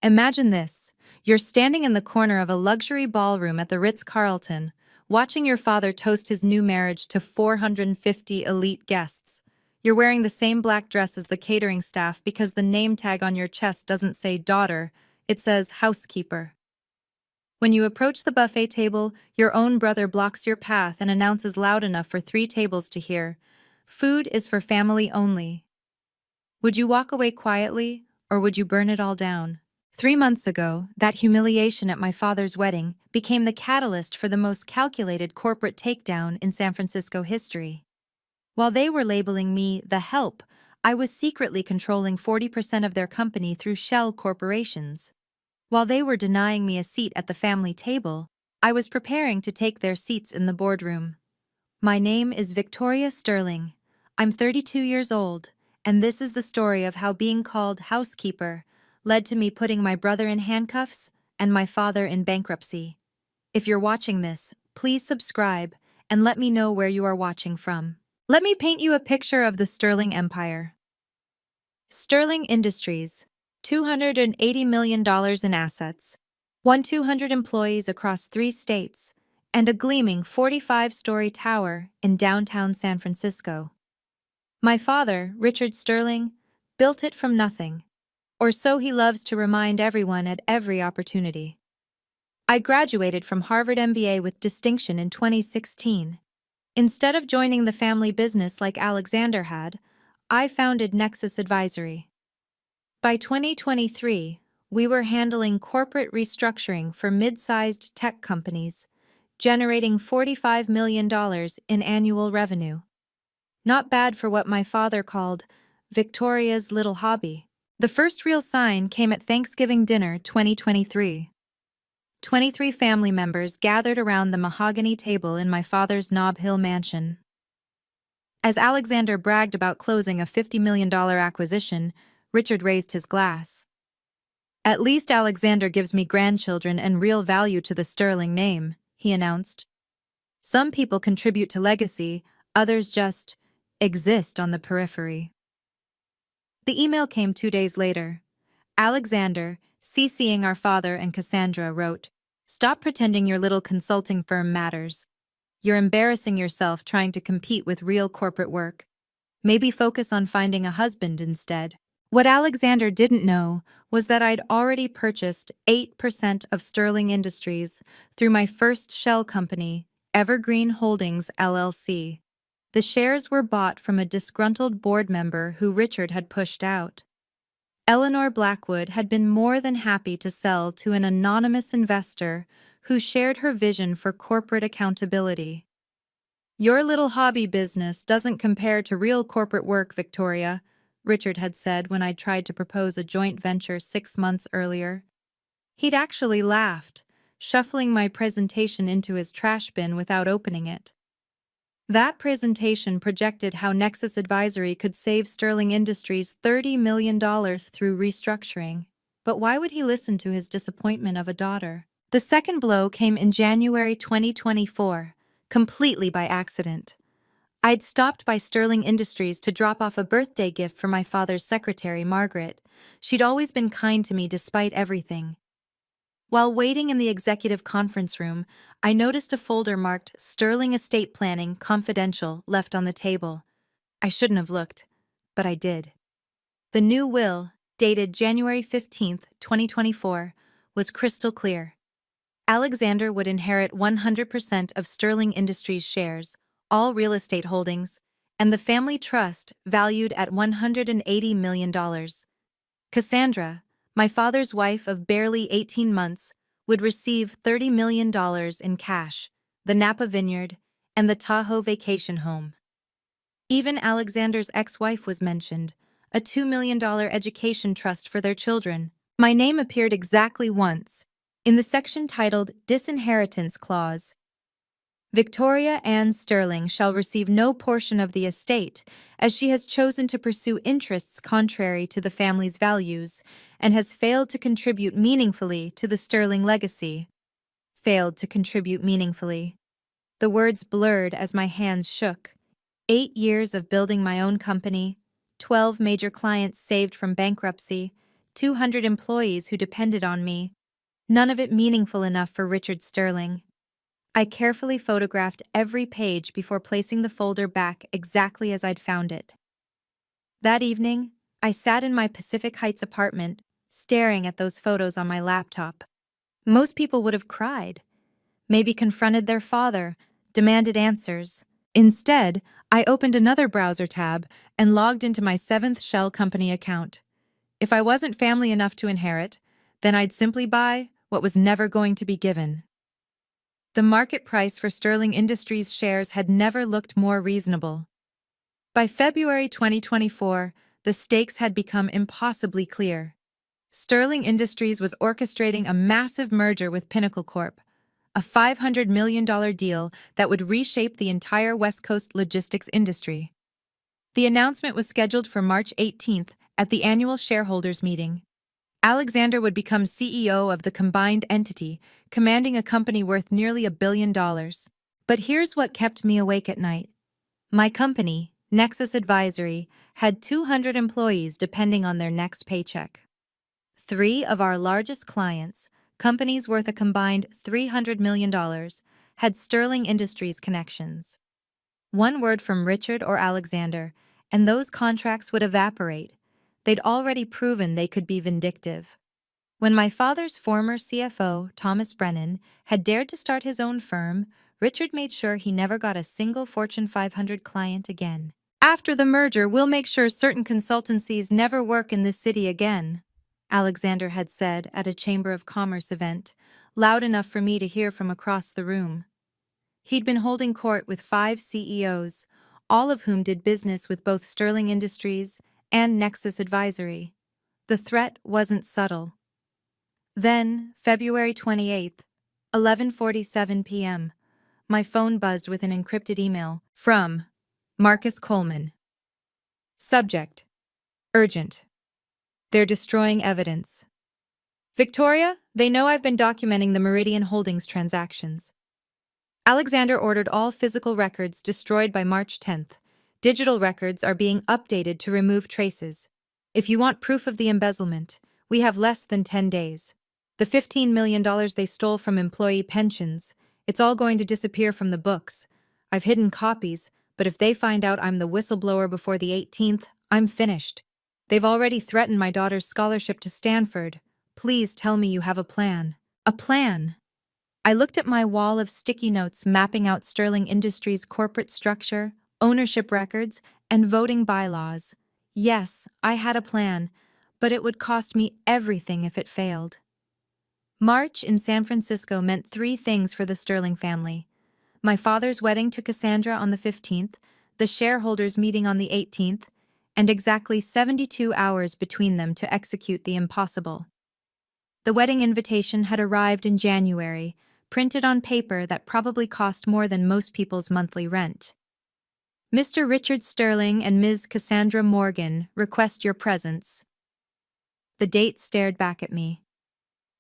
Imagine this. You're standing in the corner of a luxury ballroom at the Ritz-Carlton, watching your father toast his new marriage to 450 elite guests. You're wearing the same black dress as the catering staff because the name tag on your chest doesn't say daughter, it says housekeeper. When you approach the buffet table, your own brother blocks your path and announces loud enough for 3 tables to hear, "Food is for family only." Would you walk away quietly, or would you burn it all down? 3 months ago, that humiliation at my father's wedding became the catalyst for the most calculated corporate takedown in San Francisco history. While they were labeling me the help, I was secretly controlling 40% of their company through shell corporations. While they were denying me a seat at the family table, I was preparing to take their seats in the boardroom. My name is Victoria Sterling. I'm 32 years old, and this is the story of how being called housekeeper led to me putting my brother in handcuffs and my father in bankruptcy. If you're watching this, please subscribe and let me know where you are watching from. Let me paint you a picture of the Sterling Empire. Sterling Industries, $280 million in assets, 200 employees across 3 states, and a gleaming 45-story tower in downtown San Francisco. My father, Richard Sterling, built it from nothing, or so he loves to remind everyone at every opportunity. I graduated from Harvard MBA with distinction in 2016. Instead of joining the family business like Alexander had, I founded Nexus Advisory. By 2023, we were handling corporate restructuring for mid-sized tech companies, generating $45 million in annual revenue. Not bad for what my father called Victoria's little hobby. The first real sign came at Thanksgiving dinner 2023. 23 family members gathered around the mahogany table in my father's Nob Hill mansion. As Alexander bragged about closing a $50 million acquisition, Richard raised his glass. "At least Alexander gives me grandchildren and real value to the Sterling name," he announced. "Some people contribute to legacy, others just exist on the periphery." The email came 2 days later. Alexander, CCing our father and Cassandra, wrote, "Stop pretending your little consulting firm matters. You're embarrassing yourself trying to compete with real corporate work. Maybe focus on finding a husband instead." What Alexander didn't know was that I'd already purchased 8% of Sterling Industries through my first shell company, Evergreen Holdings LLC. The shares were bought from a disgruntled board member who Richard had pushed out. Eleanor Blackwood had been more than happy to sell to an anonymous investor who shared her vision for corporate accountability. "Your little hobby business doesn't compare to real corporate work, Victoria," Richard had said when I'd tried to propose a joint venture 6 months earlier. He'd actually laughed, shuffling my presentation into his trash bin without opening it. That presentation projected how Nexus Advisory could save Sterling Industries $30 million through restructuring. But why would he listen to his disappointment of a daughter? The second blow came in January 2024, completely by accident. I'd stopped by Sterling Industries to drop off a birthday gift for my father's secretary, Margaret. She'd always been kind to me despite everything. While waiting in the executive conference room, I noticed a folder marked Sterling Estate Planning Confidential left on the table. I shouldn't have looked, but I did. The new will, dated January 15, 2024, was crystal clear. Alexander would inherit 100% of Sterling Industries shares, all real estate holdings, and the family trust valued at $180 million. Cassandra, my father's wife of barely 18 months, would receive $30 million in cash, the Napa Vineyard, and the Tahoe vacation home. Even Alexander's ex-wife was mentioned, a $2 million education trust for their children. My name appeared exactly once, in the section titled Disinheritance Clause. "Victoria Ann Sterling shall receive no portion of the estate, as she has chosen to pursue interests contrary to the family's values, and has failed to contribute meaningfully to the Sterling legacy." Failed to contribute meaningfully. The words blurred as my hands shook. 8 years of building my own company, 12 major clients saved from bankruptcy, 200 employees who depended on me. None of it meaningful enough for Richard Sterling. I carefully photographed every page before placing the folder back exactly as I'd found it. That evening, I sat in my Pacific Heights apartment, staring at those photos on my laptop. Most people would have cried, maybe confronted their father, demanded answers. Instead, I opened another browser tab and logged into my Seventh Shell Company account. If I wasn't family enough to inherit, then I'd simply buy what was never going to be given. The market price for Sterling Industries shares had never looked more reasonable. By February 2024, the stakes had become impossibly clear. Sterling Industries was orchestrating a massive merger with Pinnacle Corp, a $500 million deal that would reshape the entire West Coast logistics industry. The announcement was scheduled for March 18th at the annual shareholders meeting. Alexander would become CEO of the combined entity, commanding a company worth nearly $1 billion. But here's what kept me awake at night. My company, Nexus Advisory, had 200 employees depending on their next paycheck. 3 of our largest clients, companies worth a combined $300 million, had Sterling Industries connections. One word from Richard or Alexander, and those contracts would evaporate. They'd already proven they could be vindictive. When my father's former CFO, Thomas Brennan, had dared to start his own firm, Richard made sure he never got a single Fortune 500 client again. After the merger, we'll make sure certain consultancies never work in this city again, Alexander had said at a Chamber of Commerce event, loud enough for me to hear from across the room. He'd been holding court with 5 CEOs, all of whom did business with both Sterling Industries and Nexus Advisory. The threat wasn't subtle. Then, February 28th, 11:47 p.m., my phone buzzed with an encrypted email from Marcus Coleman. Subject: Urgent. They're destroying evidence. Victoria, they know I've been documenting the Meridian Holdings transactions. Alexander ordered all physical records destroyed by March 10th. Digital records are being updated to remove traces. If you want proof of the embezzlement, we have less than 10 days. The $15 million they stole from employee pensions, it's all going to disappear from the books. I've hidden copies, but if they find out I'm the whistleblower before the 18th, I'm finished. They've already threatened my daughter's scholarship to Stanford. Please tell me you have a plan. A plan? I looked at my wall of sticky notes mapping out Sterling Industries' corporate structure, ownership records, and voting bylaws. Yes, I had a plan, but it would cost me everything if it failed. March in San Francisco meant 3 things for the Sterling family: my father's wedding to Cassandra on the 15th, the shareholders' meeting on the 18th, and exactly 72 hours between them to execute the impossible. The wedding invitation had arrived in January, printed on paper that probably cost more than most people's monthly rent. Mr. Richard Sterling and Ms. Cassandra Morgan request your presence. The date stared back at me.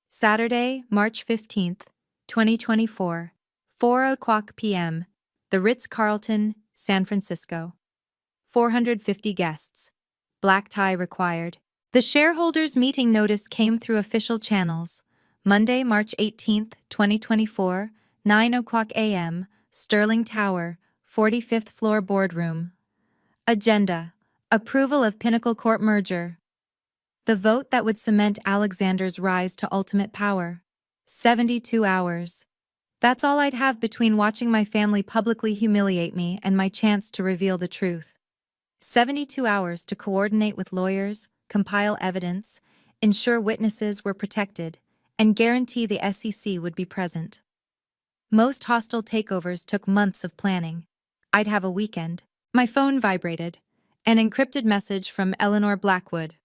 Saturday, March 15th, 2024, 4:00 p.m., the Ritz-Carlton, San Francisco. 450 guests. Black tie required. The shareholders' meeting notice came through official channels. Monday, March 18th, 2024, 9:00 a.m., Sterling Tower, 45th floor boardroom. Agenda: approval of Pinnacle Corp merger. The vote that would cement Alexander's rise to ultimate power. 72 hours. That's all I'd have between watching my family publicly humiliate me and my chance to reveal the truth. 72 hours to coordinate with lawyers, compile evidence, ensure witnesses were protected, and guarantee the SEC would be present. Most hostile takeovers took months of planning. I'd have a weekend. My phone vibrated. An encrypted message from Eleanor Blackwood.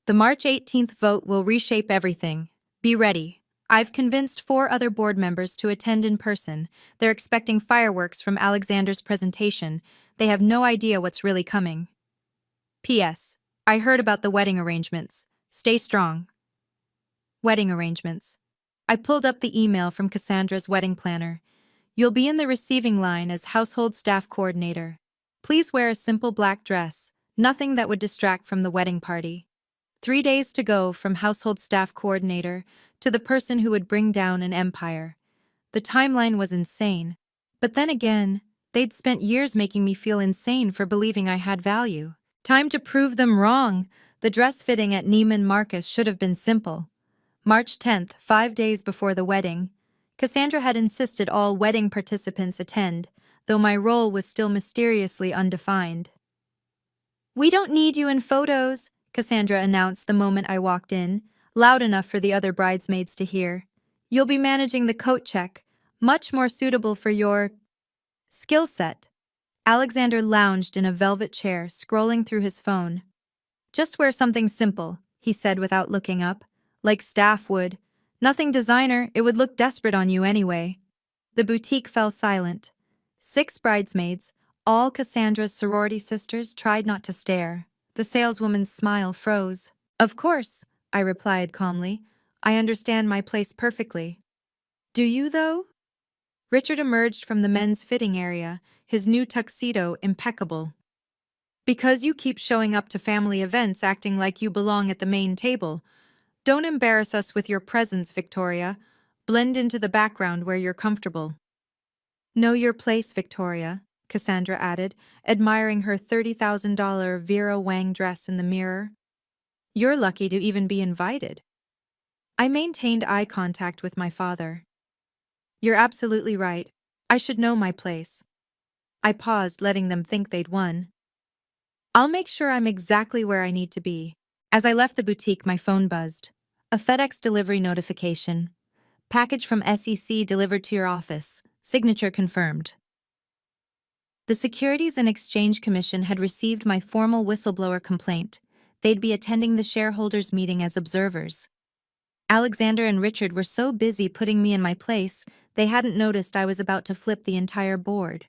The March 18th vote will reshape everything. Be ready. I've convinced 4 other board members to attend in person. They're expecting fireworks from Alexander's presentation. They have no idea what's really coming. P.S. I heard about the wedding arrangements. Stay strong. Wedding arrangements. I pulled up the email from Cassandra's wedding planner. You'll be in the receiving line as household staff coordinator. Please wear a simple black dress, nothing that would distract from the wedding party. 3 days to go from household staff coordinator to the person who would bring down an empire. The timeline was insane. But then again, they'd spent years making me feel insane for believing I had value. Time to prove them wrong. The dress fitting at Neiman Marcus should have been simple. March 10th, 5 days before the wedding. Cassandra had insisted all wedding participants attend, though my role was still mysteriously undefined. "We don't need you in photos," Cassandra announced the moment I walked in, loud enough for the other bridesmaids to hear. "You'll be managing the coat check, much more suitable for your skill set." Alexander lounged in a velvet chair, scrolling through his phone. "Just wear something simple," he said without looking up. "Like staff would. Nothing designer, it would look desperate on you anyway." The boutique fell silent. 6 bridesmaids, all Cassandra's sorority sisters, tried not to stare. The saleswoman's smile froze. "Of course," I replied calmly. "I understand my place perfectly." "Do you, though?" Richard emerged from the men's fitting area, his new tuxedo impeccable. "Because you keep showing up to family events acting like you belong at the main table. Don't embarrass us with your presence, Victoria. Blend into the background where you're comfortable." "Know your place, Victoria," Cassandra added, admiring her $30,000 Vera Wang dress in the mirror. "You're lucky to even be invited." I maintained eye contact with my father. "You're absolutely right. I should know my place." I paused, letting them think they'd won. "I'll make sure I'm exactly where I need to be." As I left the boutique, my phone buzzed. A FedEx delivery notification. "Package from SEC delivered to your office. Signature confirmed." The Securities and Exchange Commission had received my formal whistleblower complaint. They'd be attending the shareholders' meeting as observers. Alexander and Richard were so busy putting me in my place, they hadn't noticed I was about to flip the entire board.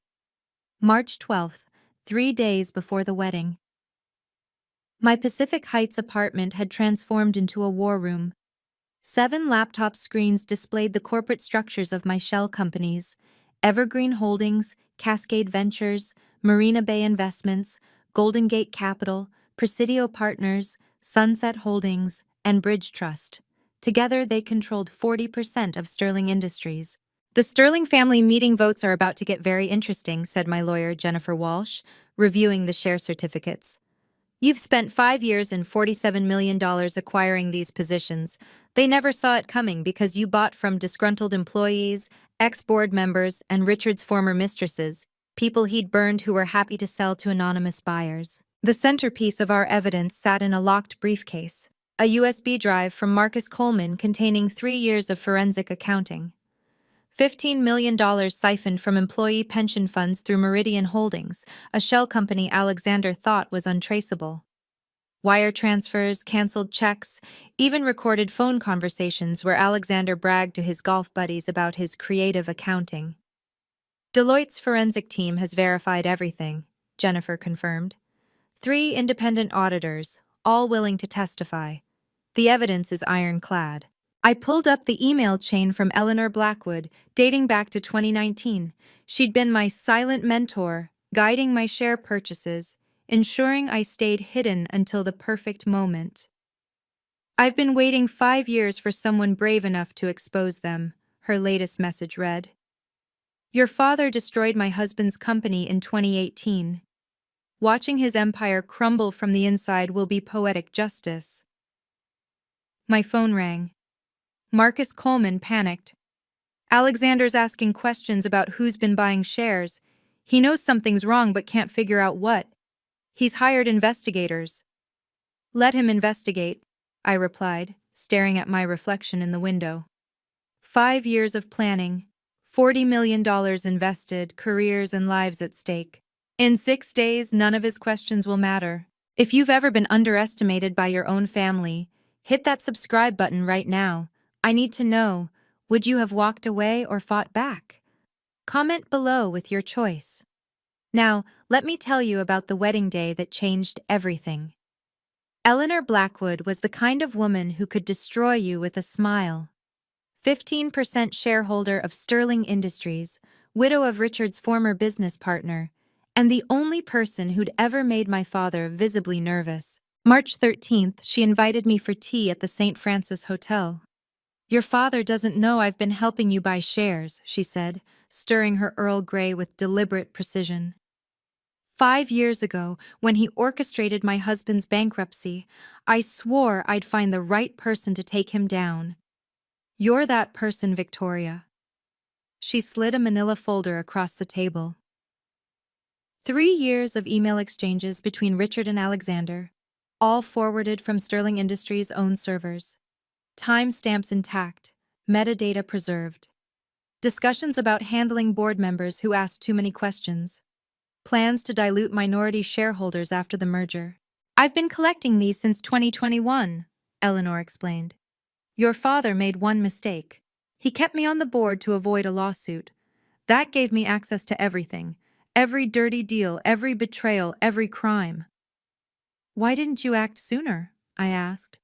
March 12th, 3 days before the wedding. My Pacific Heights apartment had transformed into a war room. 7 laptop screens displayed the corporate structures of my shell companies: Evergreen Holdings, Cascade Ventures, Marina Bay Investments, Golden Gate Capital, Presidio Partners, Sunset Holdings, and Bridge Trust. Together, they controlled 40% of Sterling Industries. "The Sterling family meeting votes are about to get very interesting," said my lawyer, Jennifer Walsh, reviewing the share certificates. "You've spent 5 years and $47 million acquiring these positions. They never saw it coming because you bought from disgruntled employees, ex-board members, and Richard's former mistresses, people he'd burned who were happy to sell to anonymous buyers." The centerpiece of our evidence sat in a locked briefcase, a USB drive from Marcus Coleman containing 3 years of forensic accounting. $15 million siphoned from employee pension funds through Meridian Holdings, a shell company Alexander thought was untraceable. Wire transfers, canceled checks, even recorded phone conversations where Alexander bragged to his golf buddies about his creative accounting. "Deloitte's forensic team has verified everything," Jennifer confirmed. 3 independent auditors, all willing to testify. The evidence is ironclad. I pulled up the email chain from Eleanor Blackwood, dating back to 2019. She'd been my silent mentor, guiding my share purchases, ensuring I stayed hidden until the perfect moment. "I've been waiting 5 years for someone brave enough to expose them," her latest message read. "Your father destroyed my husband's company in 2018. Watching his empire crumble from the inside will be poetic justice." My phone rang. Marcus Coleman panicked. "Alexander's asking questions about who's been buying shares. He knows something's wrong but can't figure out what. He's hired investigators." "Let him investigate," I replied, staring at my reflection in the window. 5 years of planning, $40 million invested, careers and lives at stake. In 6 days, none of his questions will matter. If you've ever been underestimated by your own family, hit that subscribe button right now. I need to know, would you have walked away or fought back? Comment below with your choice. Now, let me tell you about the wedding day that changed everything. Eleanor Blackwood was the kind of woman who could destroy you with a smile. 15% shareholder of Sterling Industries, widow of Richard's former business partner, and the only person who'd ever made my father visibly nervous. March 13th, she invited me for tea at the St. Francis Hotel. Your father doesn't know I've been helping you buy shares, she said, stirring her Earl Grey with deliberate precision. 5 years ago, when he orchestrated my husband's bankruptcy, I swore I'd find the right person to take him down. You're that person, Victoria. She slid a manila folder across the table. 3 years of email exchanges between Richard and Alexander, all forwarded from Sterling Industries' own servers. Timestamps intact, metadata preserved. Discussions about handling board members who asked too many questions. Plans to dilute minority shareholders after the merger. I've been collecting these since 2021, Eleanor explained. Your father made one mistake. He kept me on the board to avoid a lawsuit. That gave me access to everything. Every dirty deal, every betrayal, every crime. Why didn't you act sooner? I asked.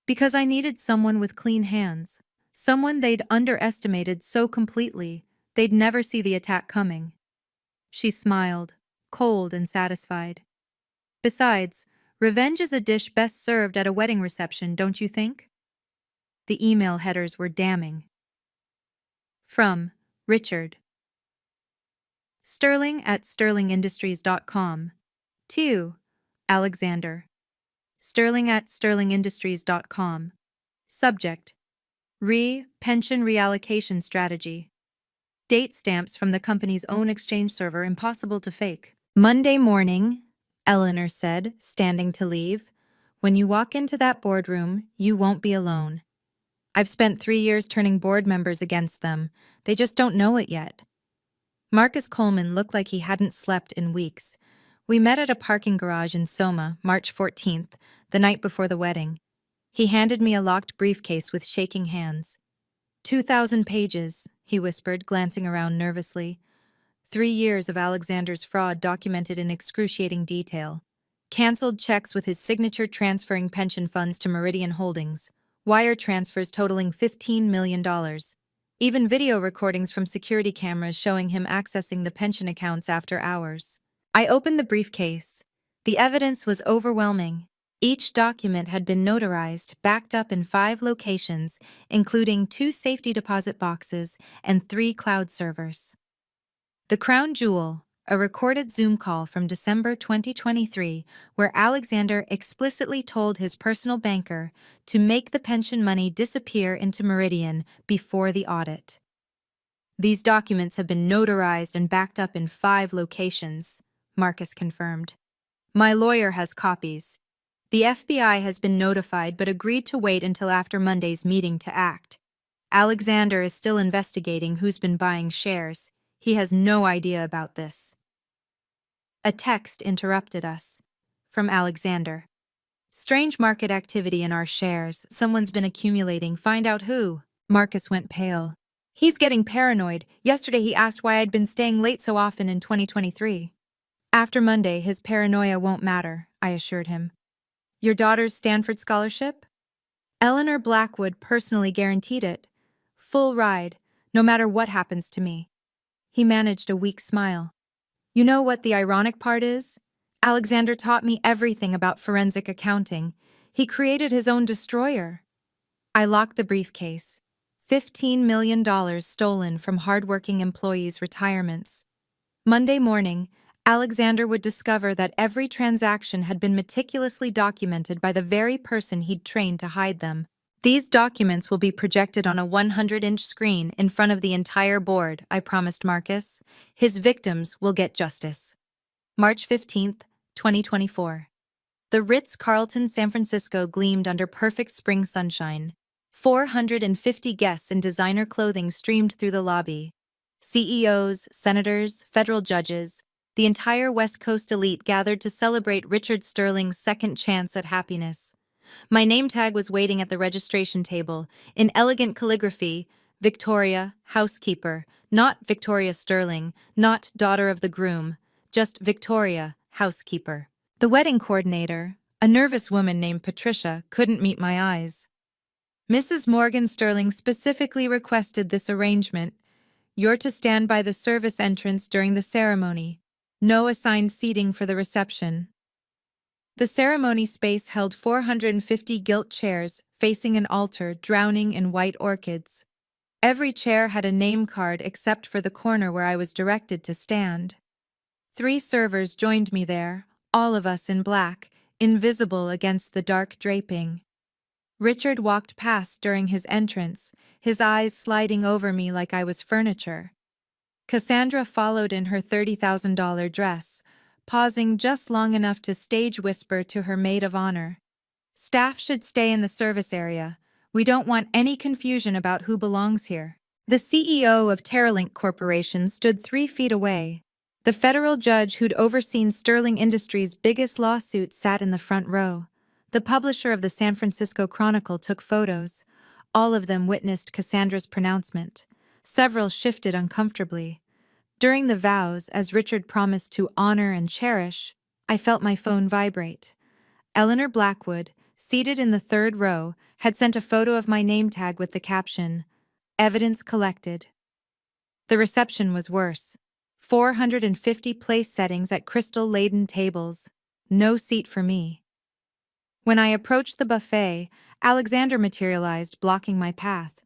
Because I needed someone with clean hands. Someone they'd underestimated so completely, they'd never see the attack coming. She smiled, cold and satisfied. Besides, revenge is a dish best served at a wedding reception, don't you think? The email headers were damning. From Richard. Sterling@sterlingindustries.com. To Alexander. Sterling@sterlingindustries.com. Subject: Pension reallocation strategy. Date stamps from the company's own exchange server impossible to fake. Monday morning, Eleanor said, standing to leave. When you walk into that boardroom, you won't be alone. I've spent 3 years turning board members against them. They just don't know it yet. Marcus Coleman looked like he hadn't slept in weeks. We met at a parking garage in Soma, March 14th, the night before the wedding. He handed me a locked briefcase with shaking hands. 2,000 pages, he whispered, glancing around nervously. 3 years of Alexander's fraud documented in excruciating detail. Cancelled checks with his signature transferring pension funds to Meridian Holdings. Wire transfers totaling $15 million. Even video recordings from security cameras showing him accessing the pension accounts after hours. I opened the briefcase. The evidence was overwhelming. Each document had been notarized, backed up in 5 locations, including 2 safety deposit boxes and 3 cloud servers. The crown jewel, a recorded Zoom call from December 2023, where Alexander explicitly told his personal banker to make the pension money disappear into Meridian before the audit. These documents have been notarized and backed up in 5 locations, Marcus confirmed. My lawyer has copies. The FBI has been notified but agreed to wait until after Monday's meeting to act. Alexander is still investigating who's been buying shares. He has no idea about this. A text interrupted us. From Alexander. Strange market activity in our shares. Someone's been accumulating. Find out who. Marcus went pale. He's getting paranoid. Yesterday he asked why I'd been staying late so often in 2023. After Monday, his paranoia won't matter, I assured him. Your daughter's Stanford scholarship? Eleanor Blackwood personally guaranteed it. Full ride, no matter what happens to me. He managed a weak smile. You know what the ironic part is? Alexander taught me everything about forensic accounting. He created his own destroyer. I locked the briefcase. $15 million stolen from hardworking employees' retirements. Monday morning, Alexander would discover that every transaction had been meticulously documented by the very person he'd trained to hide them. These documents will be projected on a 100-inch screen in front of the entire board, I promised Marcus. His victims will get justice. March 15th, 2024. The Ritz-Carlton San Francisco gleamed under perfect spring sunshine. 450 guests in designer clothing streamed through the lobby. CEOs, senators, federal judges, the entire West Coast elite gathered to celebrate Richard Sterling's second chance at happiness. My name tag was waiting at the registration table, in elegant calligraphy, Victoria, Housekeeper, not Victoria Sterling, not daughter of the groom, just Victoria, Housekeeper. The wedding coordinator, a nervous woman named Patricia, couldn't meet my eyes. Mrs. Morgan Sterling specifically requested this arrangement. You're to stand by the service entrance during the ceremony. No assigned seating for the reception. The ceremony space held 450 gilt chairs facing an altar drowning in white orchids. Every chair had a name card except for the corner where I was directed to stand. 3 servers joined me there, all of us in black, invisible against the dark draping. Richard walked past during his entrance, his eyes sliding over me like I was furniture. Cassandra followed in her $30,000 dress, pausing just long enough to stage whisper to her maid of honor. "Staff should stay in the service area. We don't want any confusion about who belongs here." The CEO of Terralink Corporation stood 3 feet away. The federal judge who'd overseen Sterling Industries' biggest lawsuit sat in the front row. The publisher of the San Francisco Chronicle took photos. All of them witnessed Cassandra's pronouncement. Several shifted uncomfortably. During the vows, as Richard promised to honor and cherish, I felt my phone vibrate. Eleanor Blackwood, seated in the 3rd row, had sent a photo of my name tag with the caption, "Evidence collected." The reception was worse. 450 place settings at crystal-laden tables. No seat for me. When I approached the buffet, Alexander materialized, blocking my path.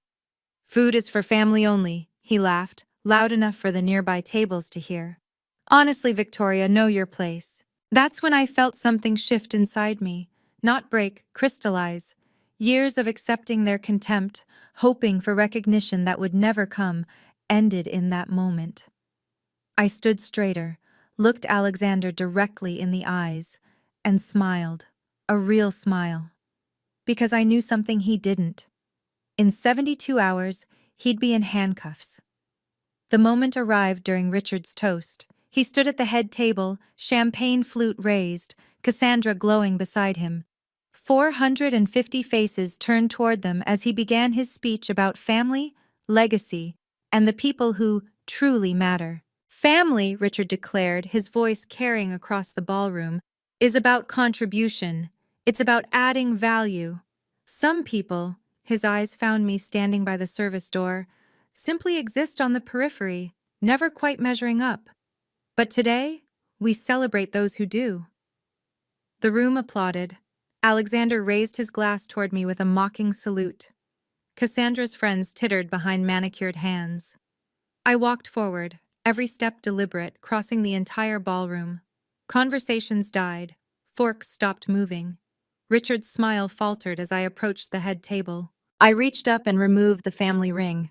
"Food is for family only," he laughed, loud enough for the nearby tables to hear. "Honestly, Victoria, know your place." That's when I felt something shift inside me, not break, crystallize. Years of accepting their contempt, hoping for recognition that would never come, ended in that moment. I stood straighter, looked Alexander directly in the eyes, and smiled, a real smile. Because I knew something he didn't. In 72 hours, he'd be in handcuffs. The moment arrived during Richard's toast. He stood at the head table, champagne flute raised, Cassandra glowing beside him. 450 faces turned toward them as he began his speech about family, legacy, and the people who truly matter. "Family," Richard declared, his voice carrying across the ballroom, "is about contribution. It's about adding value. Some people," his eyes found me standing by the service door, "simply exist on the periphery, never quite measuring up. But today, we celebrate those who do." The room applauded. Alexander raised his glass toward me with a mocking salute. Cassandra's friends tittered behind manicured hands. I walked forward, every step deliberate, crossing the entire ballroom. Conversations died. Forks stopped moving. Richard's smile faltered as I approached the head table. I reached up and removed the family ring.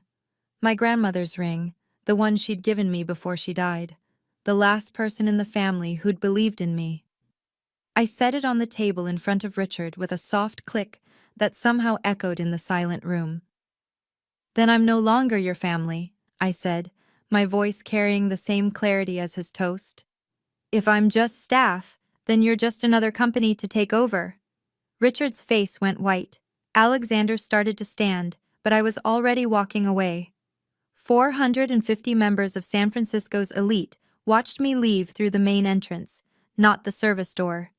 My grandmother's ring, the one she'd given me before she died. The last person in the family who'd believed in me. I set it on the table in front of Richard with a soft click that somehow echoed in the silent room. "Then I'm no longer your family," I said, my voice carrying the same clarity as his toast. "If I'm just staff, then you're just another company to take over." Richard's face went white. Alexander started to stand, but I was already walking away. 450 members of San Francisco's elite watched me leave through the main entrance, not the service door.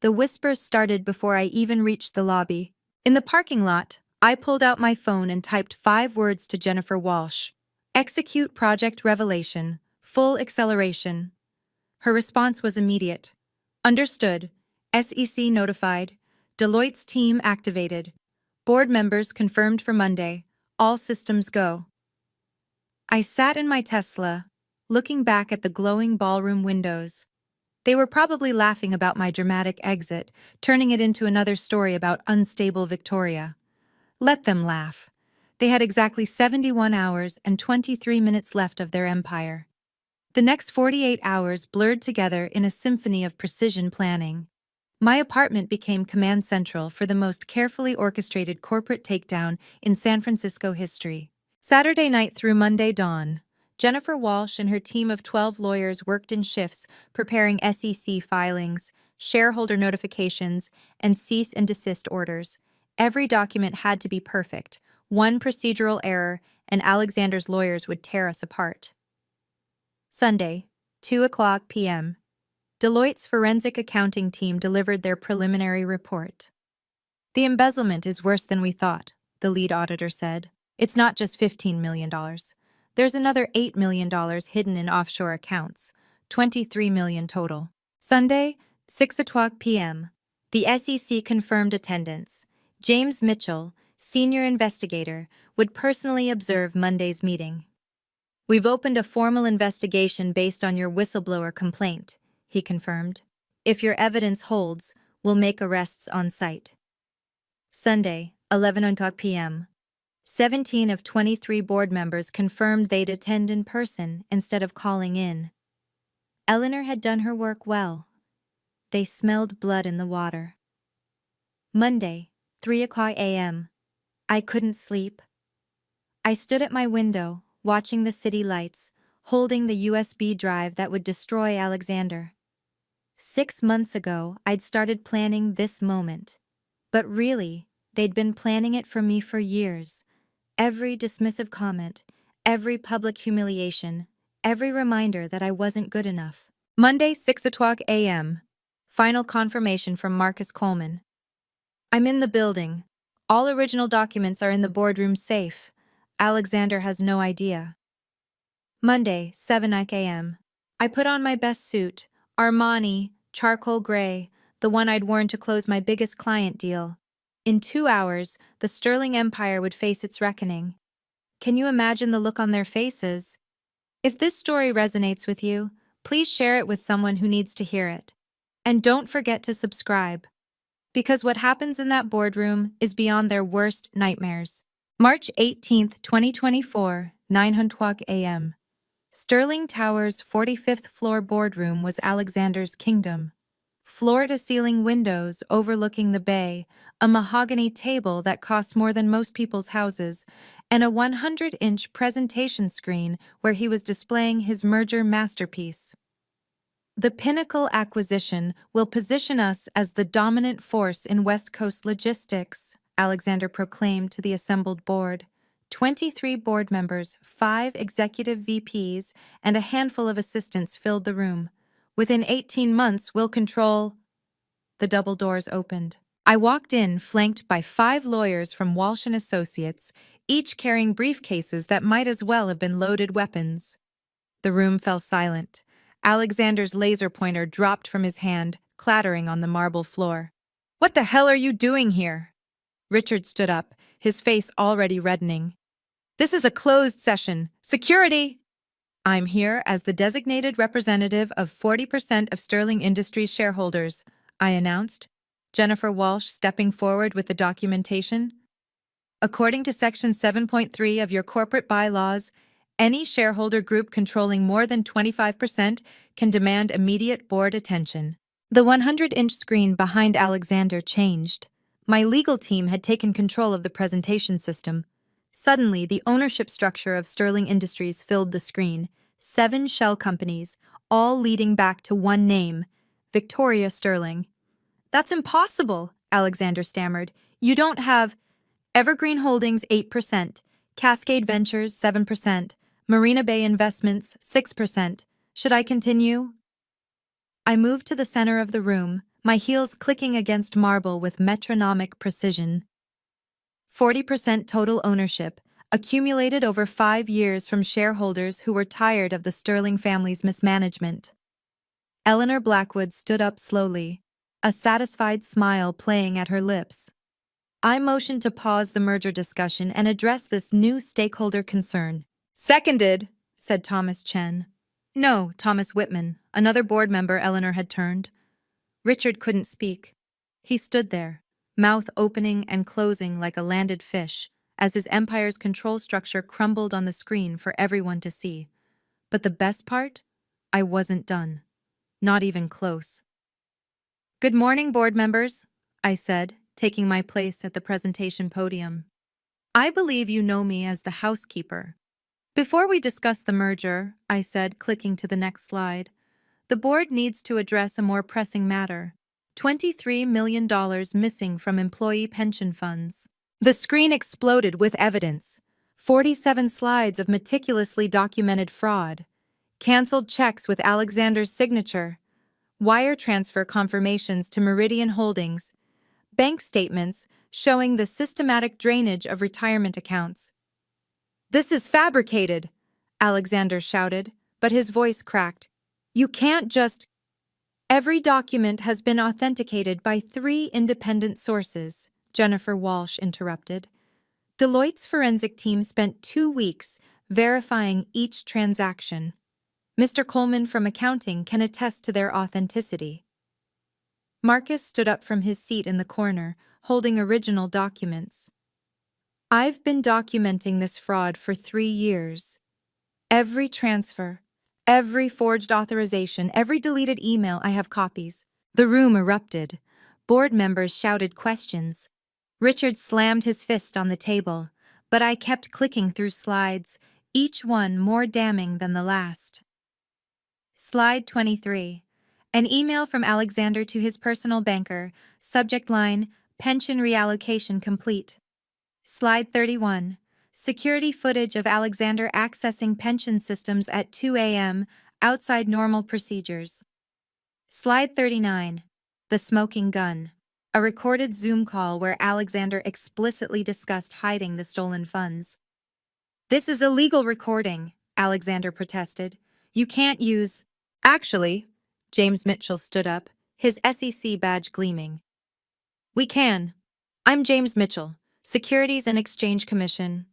The whispers started before I even reached the lobby. In the parking lot, I pulled out my phone and typed 5 words to Jennifer Walsh. "Execute Project Revelation. Full acceleration." Her response was immediate. "Understood. SEC notified. Deloitte's team activated. Board members confirmed for Monday. All systems go." I sat in my Tesla, looking back at the glowing ballroom windows. They were probably laughing about my dramatic exit, turning it into another story about unstable Victoria. Let them laugh. They had exactly 71 hours and 23 minutes left of their empire. The next 48 hours blurred together in a symphony of precision planning. My apartment became command central for the most carefully orchestrated corporate takedown in San Francisco history. Saturday night through Monday dawn, Jennifer Walsh and her team of 12 lawyers worked in shifts preparing SEC filings, shareholder notifications, and cease and desist orders. Every document had to be perfect. One procedural error, and Alexander's lawyers would tear us apart. Sunday, 2:00 p.m. Deloitte's forensic accounting team delivered their preliminary report. "The embezzlement is worse than we thought," the lead auditor said. "It's not just $15 million. There's another $8 million hidden in offshore accounts, $23 million total." Sunday, 6:00 p.m. The SEC confirmed attendance. James Mitchell, senior investigator, would personally observe Monday's meeting. "We've opened a formal investigation based on your whistleblower complaint," he confirmed. "If your evidence holds, we'll make arrests on site." Sunday, 11 p.m. 17 of 23 board members confirmed they'd attend in person instead of calling in. Eleanor had done her work well. They smelled blood in the water. Monday, 3 a.m. I couldn't sleep. I stood at my window, watching the city lights, holding the USB drive that would destroy Alexander. 6 months ago, I'd started planning this moment. But really, they'd been planning it for me for years. Every dismissive comment, every public humiliation, every reminder that I wasn't good enough. Monday, 6 a.m. Final confirmation from Marcus Coleman. "I'm in the building. All original documents are in the boardroom safe. Alexander has no idea." Monday, 7 a.m. I put on my best suit, Armani, charcoal gray, the one I'd worn to close my biggest client deal. In 2 hours, the Sterling Empire would face its reckoning. Can you imagine the look on their faces? If this story resonates with you, please share it with someone who needs to hear it. And don't forget to subscribe, because what happens in that boardroom is beyond their worst nightmares. March 18, 2024, 9:00 a.m. Sterling Tower's 45th floor boardroom was Alexander's kingdom. Floor-to-ceiling windows overlooking the bay, a mahogany table that cost more than most people's houses, and a 100-inch presentation screen where he was displaying his merger masterpiece. "The Pinnacle acquisition will position us as the dominant force in West Coast logistics," Alexander proclaimed to the assembled board. 23 board members, 5 executive VPs, and a handful of assistants filled the room. "Within 18 months, we'll control—" The double doors opened. I walked in, flanked by 5 lawyers from Walsh & Associates, each carrying briefcases that might as well have been loaded weapons. The room fell silent. Alexander's laser pointer dropped from his hand, clattering on the marble floor. "What the hell are you doing here?" Richard stood up, his face already reddening. "This is a closed session. Security!" "I'm here as the designated representative of 40% of Sterling Industries shareholders," I announced, Jennifer Walsh stepping forward with the documentation. "According to Section 7.3 of your corporate bylaws, any shareholder group controlling more than 25% can demand immediate board attention." The 100-inch screen behind Alexander changed. My legal team had taken control of the presentation system. Suddenly, the ownership structure of Sterling Industries filled the screen. 7 shell companies, all leading back to one name, Victoria Sterling. "That's impossible," Alexander stammered. "You don't have—" "Evergreen Holdings 8%, Cascade Ventures 7%, Marina Bay Investments 6%. Should I continue?" I moved to the center of the room, my heels clicking against marble with metronomic precision. 40% total ownership, accumulated over 5 years from shareholders who were tired of the Sterling family's mismanagement. Eleanor Blackwood stood up slowly, a satisfied smile playing at her lips. I motioned to pause the merger discussion and address this new stakeholder concern. "Seconded," said Thomas Chen. "No, Thomas Whitman," another board member Eleanor had turned. Richard couldn't speak. He stood there, mouth opening and closing like a landed fish, as his empire's control structure crumbled on the screen for everyone to see. But the best part? I wasn't done. Not even close. "Good morning, board members," I said, taking my place at the presentation podium. "I believe you know me as the Housekeeper. Before we discuss the merger," I said, clicking to the next slide, "the board needs to address a more pressing matter. $23 million missing from employee pension funds." The screen exploded with evidence. 47 slides of meticulously documented fraud. Canceled checks with Alexander's signature. Wire transfer confirmations to Meridian Holdings. Bank statements showing the systematic drainage of retirement accounts. "This is fabricated," Alexander shouted, but his voice cracked. "You can't just—" Every document has been authenticated by 3 independent sources, Jennifer Walsh interrupted. Deloitte's forensic team spent 2 weeks verifying each transaction. Mr. Coleman from accounting can attest to their authenticity. Marcus stood up from his seat in the corner, holding original documents. I've been documenting this fraud for 3 years. Every transfer, every forged authorization, every deleted email, I have copies. The room erupted. Board members shouted questions. Richard slammed his fist on the table, but I kept clicking through slides, each one more damning than the last. Slide 23. An email from Alexander to his personal banker, subject line, pension reallocation complete. Slide 31. Security footage of Alexander accessing pension systems at 2 a.m., outside normal procedures. Slide 39. The smoking gun. A recorded Zoom call where Alexander explicitly discussed hiding the stolen funds. This is illegal recording, Alexander protested. You can't use... Actually, James Mitchell stood up, his SEC badge gleaming. We can. I'm James Mitchell, Securities and Exchange Commission.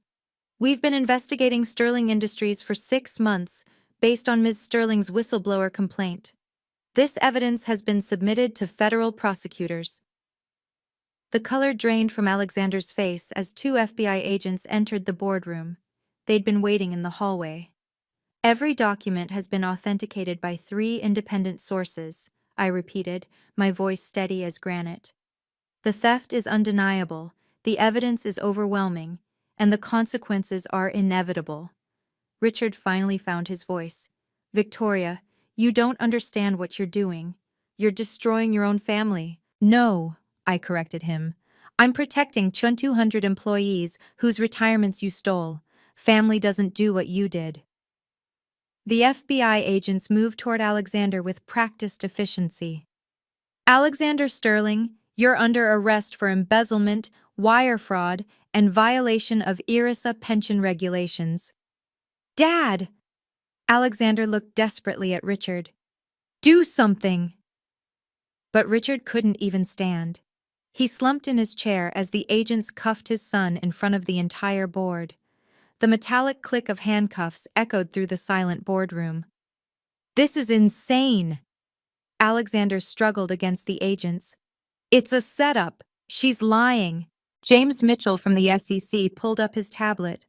We've been investigating Sterling Industries for 6 months, based on Ms. Sterling's whistleblower complaint. This evidence has been submitted to federal prosecutors. The color drained from Alexander's face as 2 FBI agents entered the boardroom. They'd been waiting in the hallway. Every document has been authenticated by 3 independent sources, I repeated, my voice steady as granite. The theft is undeniable, the evidence is overwhelming, and the consequences are inevitable. Richard finally found his voice. Victoria, you don't understand what you're doing. You're destroying your own family. No, I corrected him. I'm protecting 200 employees whose retirements you stole. Family doesn't do what you did. The FBI agents moved toward Alexander with practiced efficiency. Alexander Sterling, you're under arrest for embezzlement, wire fraud, and violation of ERISA pension regulations. Dad! Alexander looked desperately at Richard. Do something! But Richard couldn't even stand. He slumped in his chair as the agents cuffed his son in front of the entire board. The metallic click of handcuffs echoed through the silent boardroom. This is insane! Alexander struggled against the agents. It's a setup. She's lying. James Mitchell from the SEC pulled up his tablet.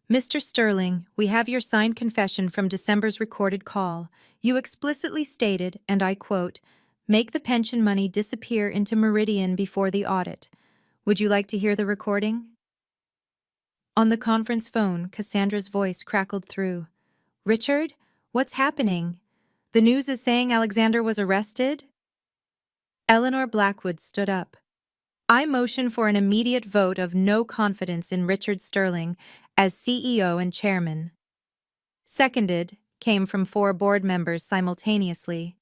Mr. Sterling, we have your signed confession from December's recorded call. You explicitly stated, and I quote, "Make the pension money disappear into Meridian before the audit." Would you like to hear the recording? On the conference phone, Cassandra's voice crackled through. Richard, what's happening? The news is saying Alexander was arrested? Eleanor Blackwood stood up. I motion for an immediate vote of no confidence in Richard Sterling as CEO and chairman. Seconded came from 4 board members simultaneously.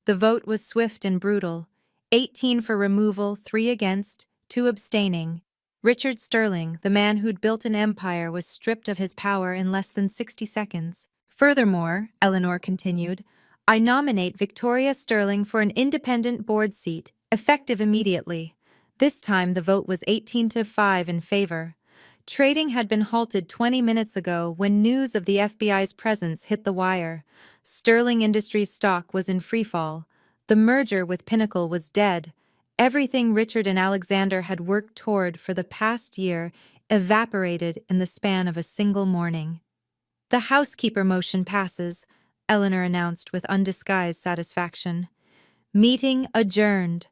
The vote was swift and brutal. 18 for removal, 3 against, 2 abstaining. Richard Sterling, the man who'd built an empire, was stripped of his power in less than 60 seconds. Furthermore, Eleanor continued, I nominate Victoria Sterling for an independent board seat, effective immediately. This time the vote was 18-5 in favor. Trading had been halted 20 minutes ago when news of the FBI's presence hit the wire. Sterling Industries stock was in freefall. The merger with Pinnacle was dead. Everything Richard and Alexander had worked toward for the past year evaporated in the span of a single morning. The housekeeper motion passes, Eleanor announced with undisguised satisfaction. Meeting adjourned.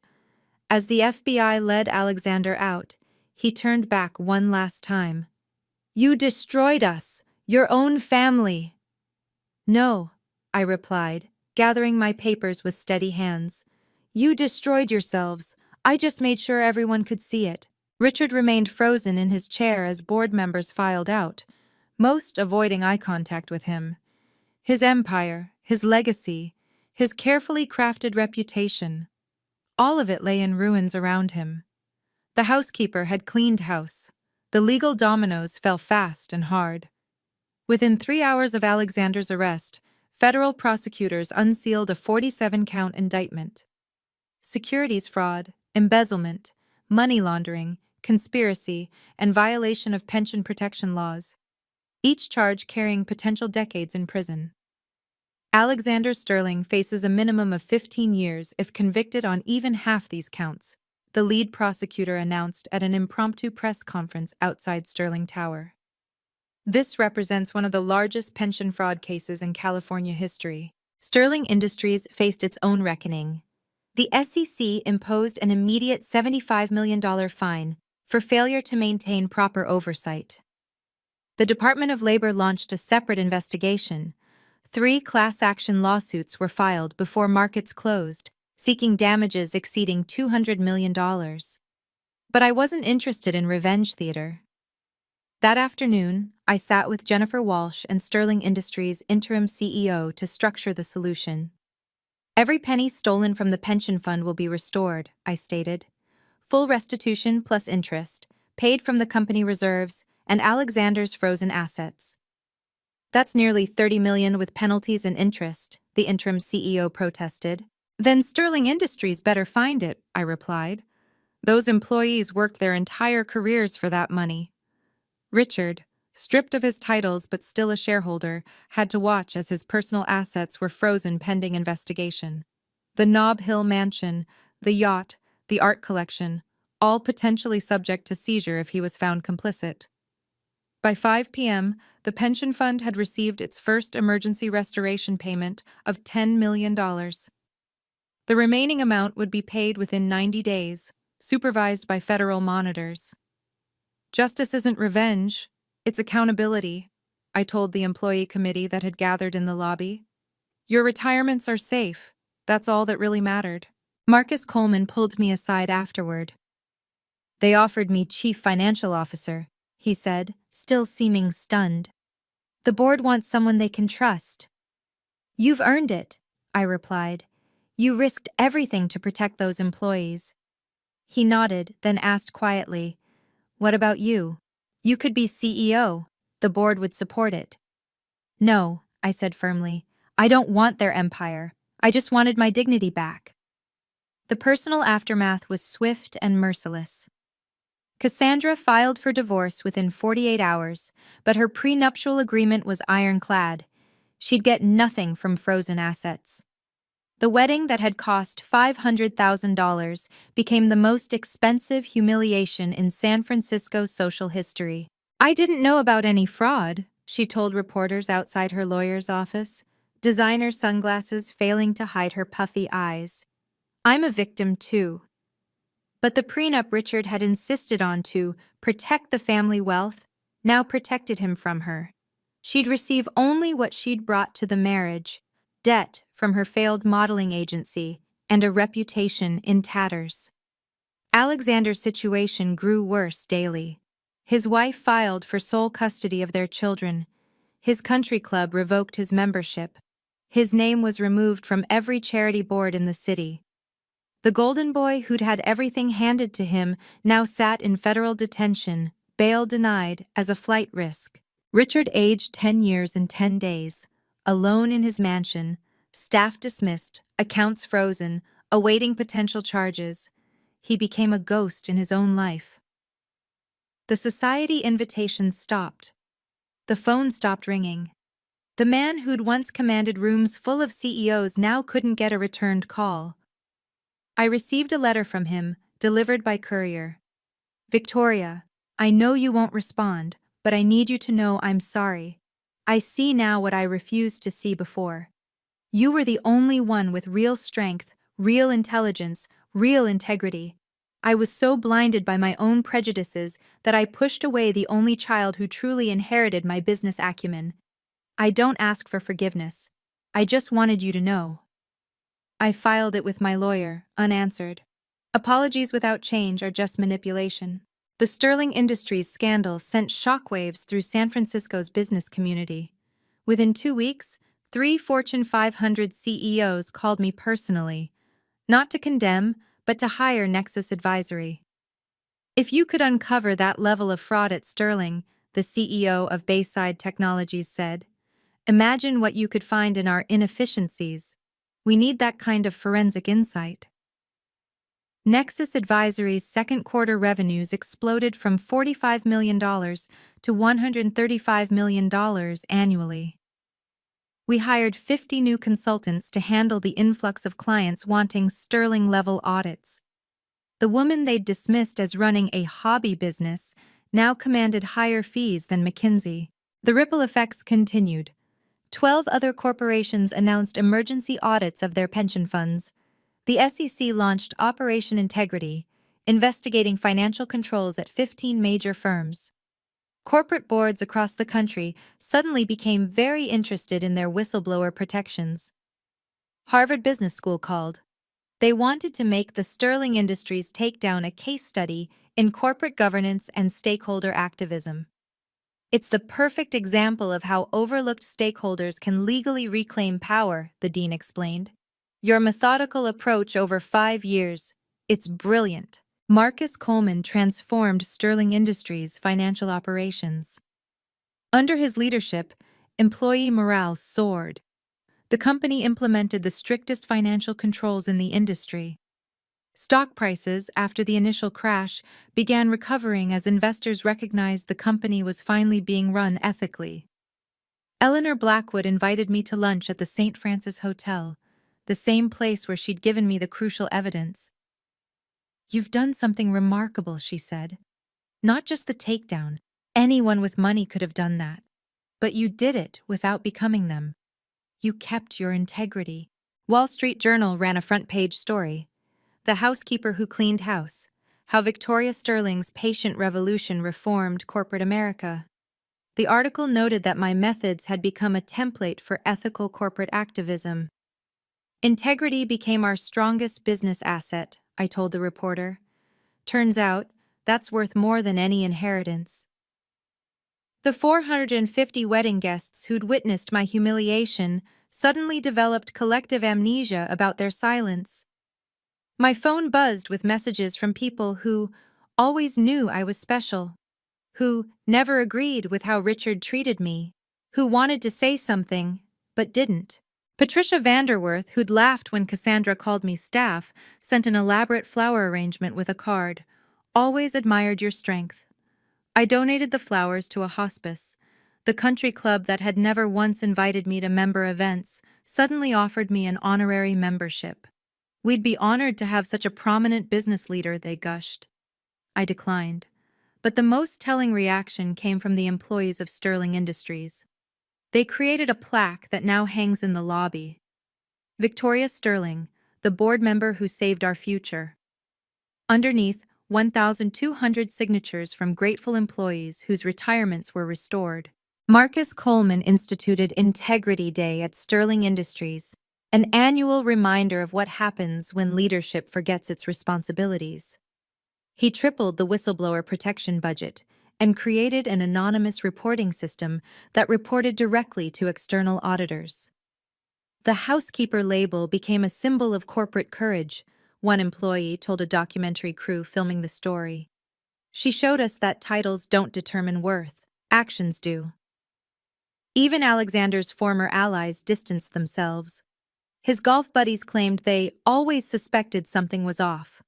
As the FBI led Alexander out, he turned back one last time. You destroyed us, your own family. No, I replied, gathering my papers with steady hands. You destroyed yourselves. I just made sure everyone could see it. Richard remained frozen in his chair as board members filed out, most avoiding eye contact with him. His empire, his legacy, his carefully crafted reputation, all of it lay in ruins around him. The housekeeper had cleaned house. The legal dominoes fell fast and hard. Within 3 hours of Alexander's arrest, federal prosecutors unsealed a 47-count indictment. Securities fraud, embezzlement, money laundering, conspiracy, and violation of pension protection laws, each charge carrying potential decades in prison. Alexander Sterling faces a minimum of 15 years if convicted on even half these counts, the lead prosecutor announced at an impromptu press conference outside Sterling Tower. This represents one of the largest pension fraud cases in California history. Sterling Industries faced its own reckoning. The SEC imposed an immediate $75 million fine for failure to maintain proper oversight. The Department of Labor launched a separate investigation. 3 class action lawsuits were filed before markets closed, seeking damages exceeding $200 million. But I wasn't interested in revenge theater. That afternoon, I sat with Jennifer Walsh and Sterling Industries' interim CEO to structure the solution. Every penny stolen from the pension fund will be restored, I stated. Full restitution plus interest, paid from the company reserves and Alexander's frozen assets. That's nearly $30 million with penalties and interest, the interim CEO protested. Then Sterling Industries better find it, I replied. Those employees worked their entire careers for that money. Richard, stripped of his titles but still a shareholder, had to watch as his personal assets were frozen pending investigation. The Nob Hill mansion, the yacht, the art collection, all potentially subject to seizure if he was found complicit. By 5 p.m., the pension fund had received its first emergency restoration payment of $10 million. The remaining amount would be paid within 90 days, supervised by federal monitors. Justice isn't revenge, it's accountability, I told the employee committee that had gathered in the lobby. Your retirements are safe, that's all that really mattered. Marcus Coleman pulled me aside afterward. They offered me chief financial officer, he said, still seeming stunned. The board wants someone they can trust. You've earned it, I replied. You risked everything to protect those employees. He nodded, then asked quietly, what about you? You could be CEO. The board would support it. No, I said firmly. I don't want their empire. I just wanted my dignity back. The personal aftermath was swift and merciless. Cassandra filed for divorce within 48 hours, but her prenuptial agreement was ironclad. She'd get nothing from frozen assets. The wedding that had cost $500,000 became the most expensive humiliation in San Francisco social history. I didn't know about any fraud, she told reporters outside her lawyer's office, designer sunglasses failing to hide her puffy eyes. I'm a victim too. But the prenup Richard had insisted on to protect the family wealth now protected him from her. She'd receive only what she'd brought to the marriage, debt from her failed modeling agency, and a reputation in tatters. Alexander's situation grew worse daily. His wife filed for sole custody of their children. His country club revoked his membership. His name was removed from every charity board in the city. The golden boy who'd had everything handed to him now sat in federal detention, bail denied as a flight risk. Richard aged 10 years and 10 days, alone in his mansion, staff dismissed, accounts frozen, awaiting potential charges. He became a ghost in his own life. The society invitations stopped. The phone stopped ringing. The man who'd once commanded rooms full of CEOs now couldn't get a returned call. I received a letter from him, delivered by courier. Victoria, I know you won't respond, but I need you to know I'm sorry. I see now what I refused to see before. You were the only one with real strength, real intelligence, real integrity. I was so blinded by my own prejudices that I pushed away the only child who truly inherited my business acumen. I don't ask for forgiveness. I just wanted you to know. I filed it with my lawyer, unanswered. Apologies without change are just manipulation. The Sterling Industries scandal sent shockwaves through San Francisco's business community. Within 2 weeks, 3 Fortune 500 CEOs called me personally, not to condemn, but to hire Nexus Advisory. If you could uncover that level of fraud at Sterling, the CEO of Bayside Technologies said, Imagine what you could find in our inefficiencies. We need that kind of forensic insight. Nexus Advisory's second quarter revenues exploded from $45 million to $135 million annually. We hired 50 new consultants to handle the influx of clients wanting sterling-level audits. The woman they'd dismissed as running a hobby business now commanded higher fees than McKinsey. The ripple effects continued. 12 other corporations announced emergency audits of their pension funds. The SEC launched Operation Integrity, investigating financial controls at 15 major firms. Corporate boards across the country suddenly became very interested in their whistleblower protections. Harvard Business School called. They wanted to make the Sterling Industries takedown a case study in corporate governance and stakeholder activism. It's the perfect example of how overlooked stakeholders can legally reclaim power, the dean explained. Your methodical approach over 5 years. It's brilliant. Marcus Coleman transformed Sterling Industries' financial operations. Under his leadership, employee morale soared. The company implemented the strictest financial controls in the industry. Stock prices, after the initial crash, began recovering as investors recognized the company was finally being run ethically. Eleanor Blackwood invited me to lunch at the St. Francis Hotel, the same place where she'd given me the crucial evidence. "You've done something remarkable," she said. "Not just the takedown. Anyone with money could have done that. But you did it without becoming them. You kept your integrity." Wall Street Journal ran a front-page story. The Housekeeper Who Cleaned House: How Victoria Sterling's Patient Revolution Reformed Corporate America. The article noted that my methods had become a template for ethical corporate activism. "Integrity became our strongest business asset," I told the reporter. "Turns out, that's worth more than any inheritance." The 450 wedding guests who'd witnessed my humiliation suddenly developed collective amnesia about their silence. My phone buzzed with messages from people who always knew I was special, who never agreed with how Richard treated me, who wanted to say something, but didn't. Patricia Vanderworth, who'd laughed when Cassandra called me staff, sent an elaborate flower arrangement with a card. "Always admired your strength." I donated the flowers to a hospice. The country club that had never once invited me to member events suddenly offered me an honorary membership. "We'd be honored to have such a prominent business leader," they gushed. I declined. But the most telling reaction came from the employees of Sterling Industries. They created a plaque that now hangs in the lobby. "Victoria Sterling, the board member who saved our future." Underneath, 1,200 signatures from grateful employees whose retirements were restored. Marcus Coleman instituted Integrity Day at Sterling Industries, an annual reminder of what happens when leadership forgets its responsibilities. He tripled the whistleblower protection budget and created an anonymous reporting system that reported directly to external auditors. The Housekeeper label became a symbol of corporate courage, one employee told a documentary crew filming the story. "She showed us that titles don't determine worth, actions do." Even Alexander's former allies distanced themselves. His golf buddies claimed they always suspected something was off.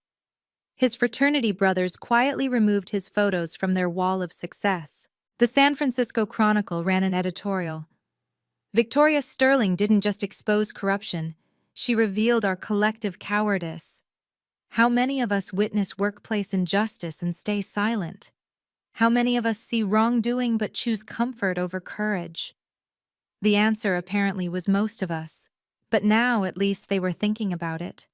His fraternity brothers quietly removed his photos from their wall of success. The San Francisco Chronicle ran an editorial. "Victoria Sterling didn't just expose corruption, she revealed our collective cowardice. How many of us witness workplace injustice and stay silent? How many of us see wrongdoing but choose comfort over courage?" The answer apparently was most of us. But now, at least, they were thinking about it.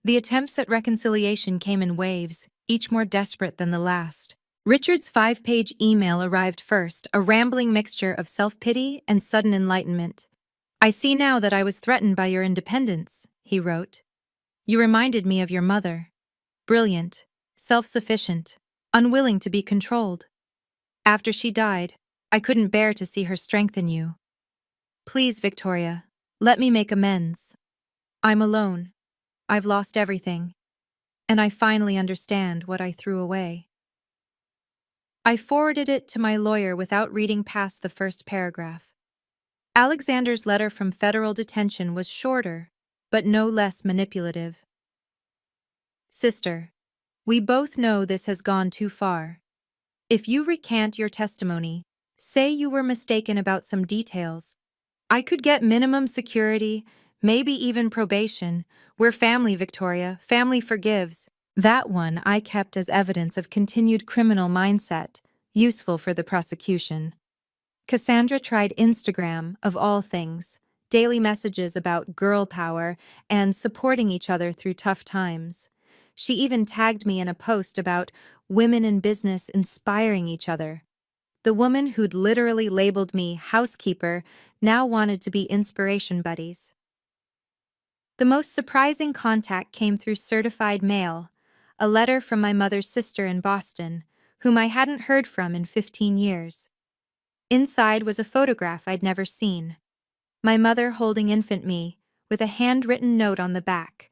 The attempts at reconciliation came in waves, each more desperate than the last. Richard's 5-page email arrived first, a rambling mixture of self-pity and sudden enlightenment. "I see now that I was threatened by your independence," he wrote. "You reminded me of your mother. Brilliant, self-sufficient, unwilling to be controlled. After she died, I couldn't bear to see her strengthen you. Please, Victoria, let me make amends. I'm alone. I've lost everything. And I finally understand what I threw away." I forwarded it to my lawyer without reading past the first paragraph. Alexander's letter from federal detention was shorter, but no less manipulative. Sister, we both know this has gone too far. If you recant your testimony, say you were mistaken about some details, I could get minimum security, maybe even probation. We're family, Victoria. Family forgives. That one I kept as evidence of continued criminal mindset, useful for the prosecution. Cassandra tried Instagram, of all things, daily messages about girl power and supporting each other through tough times. She even tagged me in a post about women in business inspiring each other. The woman who'd literally labeled me housekeeper now wanted to be inspiration buddies. The most surprising contact came through certified mail, a letter from my mother's sister in Boston, whom I hadn't heard from in 15 years. Inside was a photograph I'd never seen. My mother holding infant me, with a handwritten note on the back.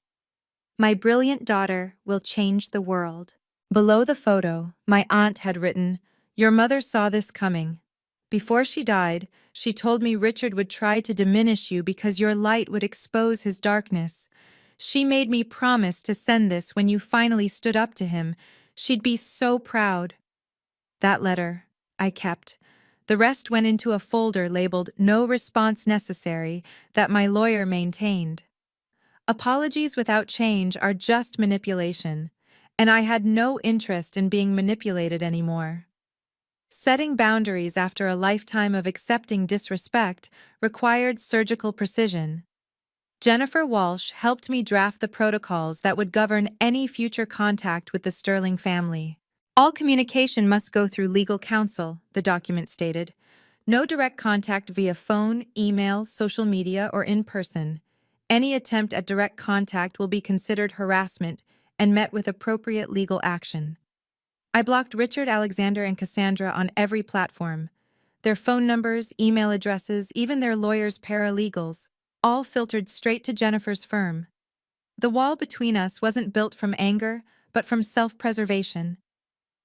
My brilliant daughter will change the world. Below the photo, my aunt had written, "Your mother saw this coming. Before she died, she told me Richard would try to diminish you because your light would expose his darkness. She made me promise to send this when you finally stood up to him. She'd be so proud." That letter, I kept. The rest went into a folder labeled "No response necessary" that my lawyer maintained. Apologies without change are just manipulation, and I had no interest in being manipulated anymore. Setting boundaries after a lifetime of accepting disrespect required surgical precision. Jennifer Walsh helped me draft the protocols that would govern any future contact with the Sterling family. All communication must go through legal counsel, the document stated. No direct contact via phone, email, social media, or in person. Any attempt at direct contact will be considered harassment and met with appropriate legal action. I blocked Richard, Alexander, and Cassandra on every platform. Their phone numbers, email addresses, even their lawyers' paralegals, all filtered straight to Jennifer's firm. The wall between us wasn't built from anger, but from self-preservation.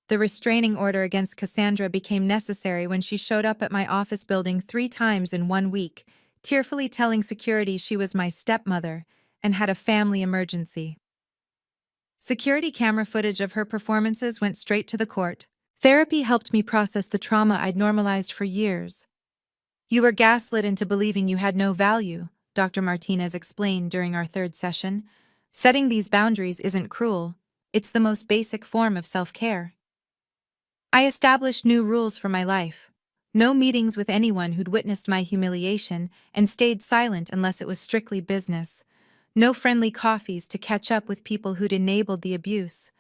The restraining order against Cassandra became necessary when she showed up at my office building 3 times in 1 week, tearfully telling security she was my stepmother and had a family emergency. Security camera footage of her performances went straight to the court. Therapy helped me process the trauma I'd normalized for years. "You were gaslit into believing you had no value," Dr. Martinez explained during our 3rd session. "Setting these boundaries isn't cruel. It's the most basic form of self-care." I established new rules for my life. No meetings with anyone who'd witnessed my humiliation and stayed silent unless it was strictly business. No friendly coffees to catch up with people who'd enabled the abuse.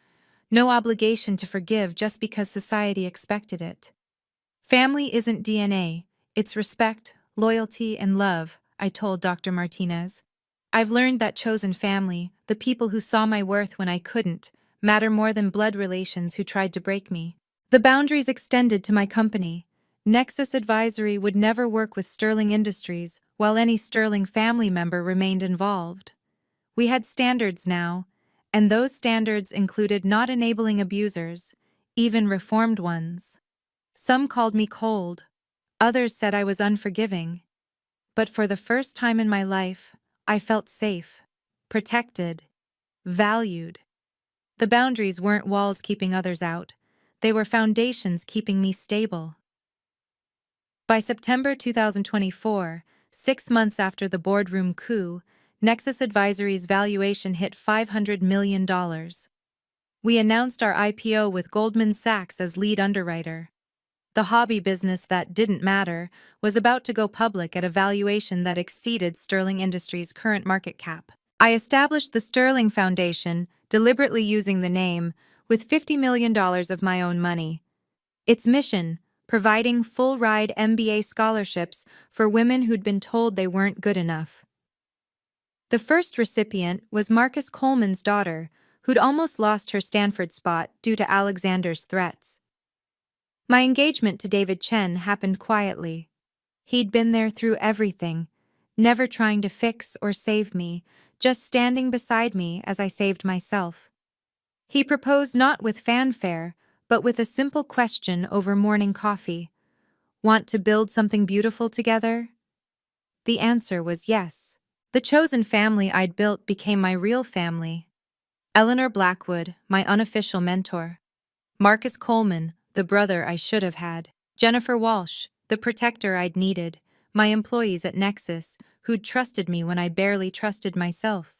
No obligation to forgive just because society expected it. Family isn't DNA, it's respect, loyalty, and love, I told Dr. Martinez. I've learned that chosen family, the people who saw my worth when I couldn't, matter more than blood relations who tried to break me. The boundaries extended to my company. Nexus Advisory would never work with Sterling Industries while any Sterling family member remained involved. We had standards now, and those standards included not enabling abusers, even reformed ones. Some called me cold. Others said I was unforgiving. But for the first time in my life, I felt safe, protected, valued. The boundaries weren't walls keeping others out. They were foundations keeping me stable. By September 2024, 6 months after the boardroom coup, Nexus Advisory's valuation hit $500 million. We announced our IPO with Goldman Sachs as lead underwriter. The hobby business that didn't matter was about to go public at a valuation that exceeded Sterling Industries' current market cap. I established the Sterling Foundation, deliberately using the name, with $50 million of my own money. Its mission, providing full-ride MBA scholarships for women who'd been told they weren't good enough. The first recipient was Marcus Coleman's daughter, who'd almost lost her Stanford spot due to Alexander's threats. My engagement to David Chen happened quietly. He'd been there through everything, never trying to fix or save me, just standing beside me as I saved myself. He proposed not with fanfare, but with a simple question over morning coffee. "Want to build something beautiful together?" The answer was yes. The chosen family I'd built became my real family. Eleanor Blackwood, my unofficial mentor. Marcus Coleman, the brother I should have had. Jennifer Walsh, the protector I'd needed. My employees at Nexus, who'd trusted me when I barely trusted myself.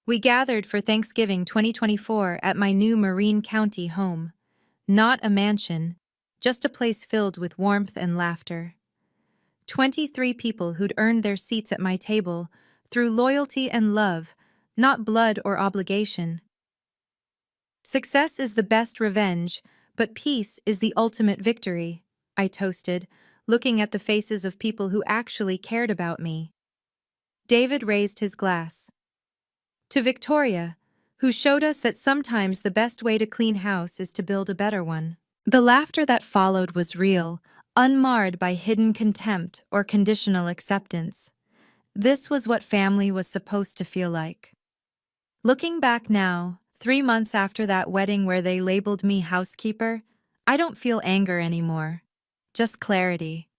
We gathered for Thanksgiving 2024 at my new Marine County home. Not a mansion, just a place filled with warmth and laughter. 23 people who'd earned their seats at my table through loyalty and love, not blood or obligation. Success is the best revenge, but peace is the ultimate victory, I toasted, looking at the faces of people who actually cared about me. David raised his glass. To Victoria, who showed us that sometimes the best way to clean house is to build a better one. The laughter that followed was real, unmarred by hidden contempt or conditional acceptance. This was what family was supposed to feel like. Looking back now, 3 months after that wedding where they labeled me housekeeper, I don't feel anger anymore. Just clarity.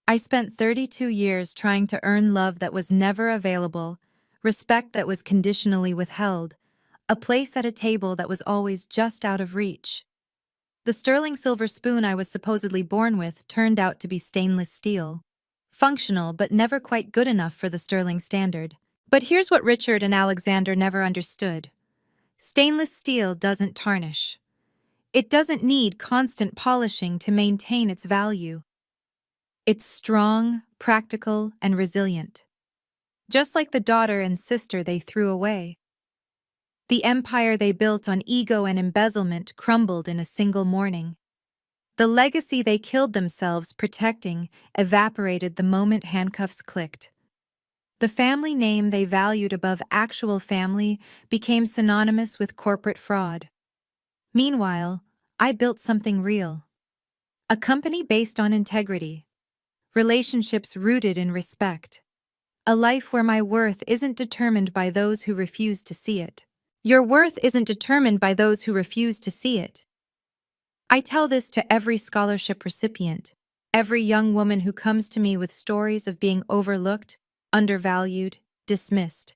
I spent 32 years trying to earn love that was never available, respect that was conditionally withheld, a place at a table that was always just out of reach. The sterling silver spoon I was supposedly born with turned out to be stainless steel. Functional, but never quite good enough for the sterling standard. But here's what Richard and Alexander never understood. Stainless steel doesn't tarnish. It doesn't need constant polishing to maintain its value. It's strong, practical, and resilient. Just like the daughter and sister they threw away. The empire they built on ego and embezzlement crumbled in a single morning. The legacy they killed themselves protecting evaporated the moment handcuffs clicked. The family name they valued above actual family became synonymous with corporate fraud. Meanwhile, I built something real. A company based on integrity. Relationships rooted in respect. A life where my worth isn't determined by those who refuse to see it. Your worth isn't determined by those who refuse to see it. I tell this to every scholarship recipient, every young woman who comes to me with stories of being overlooked, undervalued, dismissed.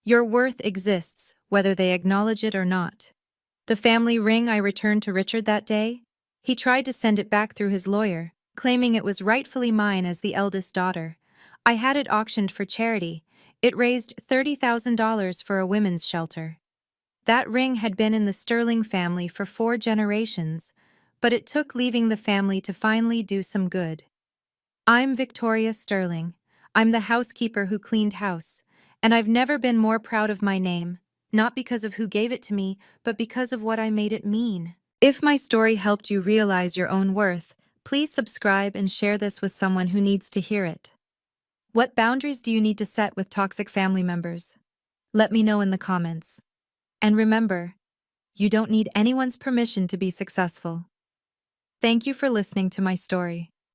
Your worth exists, whether they acknowledge it or not. The family ring I returned to Richard that day? He tried to send it back through his lawyer, claiming it was rightfully mine as the eldest daughter. I had it auctioned for charity. It raised $30,000 for a women's shelter. That ring had been in the Sterling family for 4 generations, but it took leaving the family to finally do some good. I'm Victoria Sterling. I'm the housekeeper who cleaned house, and I've never been more proud of my name, not because of who gave it to me, but because of what I made it mean. If my story helped you realize your own worth, please subscribe and share this with someone who needs to hear it. What boundaries do you need to set with toxic family members? Let me know in the comments. And remember, you don't need anyone's permission to be successful. Thank you for listening to my story.